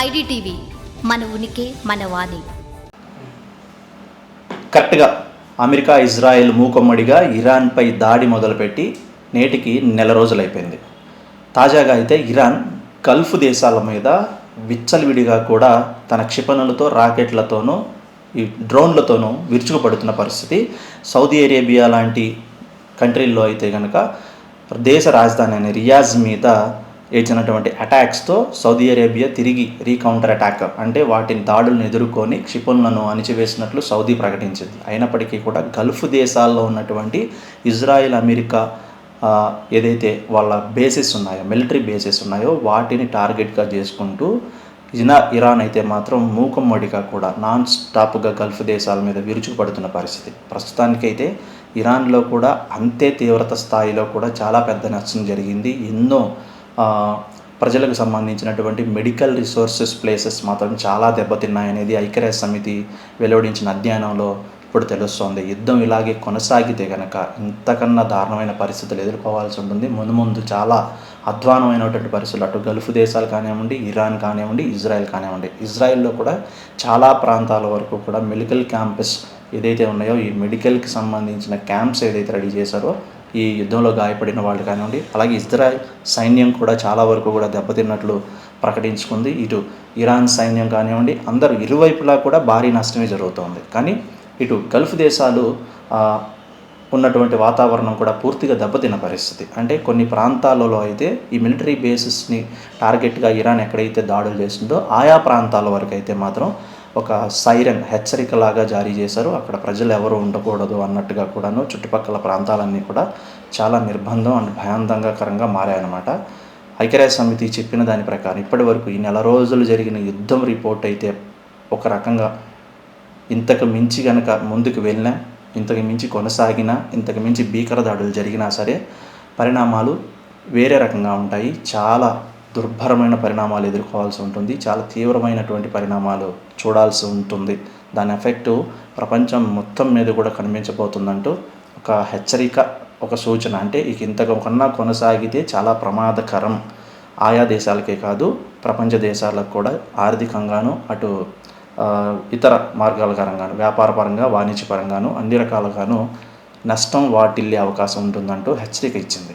IDTV మన ఉనికి మన వాణి. కరెక్ట్గా అమెరికా ఇజ్రాయెల్ మూకుమ్మడిగా ఇరాన్పై దాడి మొదలుపెట్టి నేటికి నెల రోజులైపోయింది. తాజాగా అయితే ఇరాన్ గల్ఫ్ దేశాల మీద విచ్చలవిడిగా కూడా తన క్షిపణులతో రాకెట్లతోనూ ఈ డ్రోన్లతోనూ విరుచుకుపడుతున్న పరిస్థితి. సౌదీ అరేబియా లాంటి కంట్రీల్లో అయితే కనుక దేశ రాజధాని అయిన రియాజ్ మీద ఏచినటువంటి అటాక్స్తో సౌదీ అరేబియా తిరిగి రీకౌంటర్ అటాక్ అంటే వాటిని దాడులను ఎదుర్కొని క్షిపణులను అణిచివేసినట్లు సౌదీ ప్రకటించింది. అయినప్పటికీ కూడా గల్ఫ్ దేశాల్లో ఉన్నటువంటి ఇజ్రాయెల్ అమెరికా ఏదైతే వాళ్ళ బేసెస్ ఉన్నాయో మిలిటరీ బేసెస్ ఉన్నాయో వాటిని టార్గెట్గా చేసుకుంటూ ఇరాన్ అయితే మాత్రం మూకుమ్మడిగా కూడా నాన్ స్టాప్గా గల్ఫ్ దేశాల మీద విరుచుకుపడుతున్న పరిస్థితి. ప్రస్తుతానికైతే ఇరాన్లో కూడా అంతే తీవ్రత స్థాయిలో కూడా చాలా పెద్ద నష్టం జరిగింది. ఎన్నో ప్రజలకు సంబంధించినటువంటి మెడికల్ రిసోర్సెస్ ప్లేసెస్ మాత్రం చాలా దెబ్బతిన్నాయనేది ఐక్యరాజ్య సమితి వెలువడించిన అధ్యయనంలో ఇప్పుడు తెలుస్తోంది. యుద్ధం ఇలాగే కొనసాగితే కనుక ఇంతకన్నా దారుణమైన పరిస్థితులు ఎదుర్కోవాల్సి ఉంటుంది. ముందు చాలా అధ్వానమైనటువంటి పరిస్థితులు అటు గల్ఫ్ దేశాలు కానివ్వండి, ఇరాన్ కానివ్వండి, ఇజ్రాయెల్ కానివ్వండి. ఇజ్రాయెల్లో కూడా చాలా ప్రాంతాల వరకు కూడా మెడికల్ క్యాంపస్ ఏదైతే ఉన్నాయో ఈ మెడికల్కి సంబంధించిన క్యాంప్స్ ఏదైతే రెడీ చేశారో ఈ యుద్ధంలో గాయపడిన వాళ్ళు కానివ్వండి, అలాగే ఇజ్రాయెల్ సైన్యం కూడా చాలా వరకు కూడా దెబ్బతిన్నట్లు ప్రకటించుకుంది. ఇటు ఇరాన్ సైన్యం కానివ్వండి అందరూ ఇరువైపులా కూడా భారీ నష్టమే జరుగుతోంది. కానీ ఇటు గల్ఫ్ దేశాలు ఉన్నటువంటి వాతావరణం కూడా పూర్తిగా దెబ్బతిన్న పరిస్థితి. అంటే కొన్ని ప్రాంతాలలో అయితే ఈ మిలిటరీ బేసెస్ని టార్గెట్గా ఇరాన్ ఎక్కడైతే దాడులు చేసిందో ఆయా ప్రాంతాల వరకు అయితే మాత్రం ఒక సైరన్ హెచ్చరికలాగా జారీ చేశారు. అక్కడ ప్రజలు ఎవరు ఉండకూడదు అన్నట్టుగా కూడాను చుట్టుపక్కల ప్రాంతాలన్నీ కూడా చాలా నిర్బంధం అండ్ భయాందకరంగా మారాయన్నమాట. ఐక్యరాజ్య సమితి చెప్పిన దాని ప్రకారం ఇప్పటి వరకు ఈ నెల రోజులు జరిగిన యుద్ధం రిపోర్ట్ అయితే ఒక రకంగా ఇంతకు మించి కనుక ముందుకు వెళ్ళినా, ఇంతకు మించి కొనసాగినా, ఇంతకు మించి భీకర దాడులు జరిగినా సరే పరిణామాలు వేరే రకంగా ఉంటాయి. చాలా దుర్భరమైన పరిణామాలు ఎదుర్కోవాల్సి ఉంటుంది. చాలా తీవ్రమైనటువంటి పరిణామాలు చూడాల్సి ఉంటుంది. దాని ఎఫెక్టు ప్రపంచం మొత్తం మీద కూడా కనిపించబోతుందంటూ ఒక హెచ్చరిక, ఒక సూచన. అంటే ఇక ఇంతకన్నా కొనసాగితే చాలా ప్రమాదకరం. ఆయా దేశాలకే కాదు ప్రపంచ దేశాలకు కూడా ఆర్థికంగాను అటు ఇతర మార్గాల పరంగాను వ్యాపారపరంగా వాణిజ్యపరంగాను అన్ని రకాలుగాను నష్టం వాటిల్లే అవకాశం ఉంటుందంటూ హెచ్చరిక ఇచ్చింది.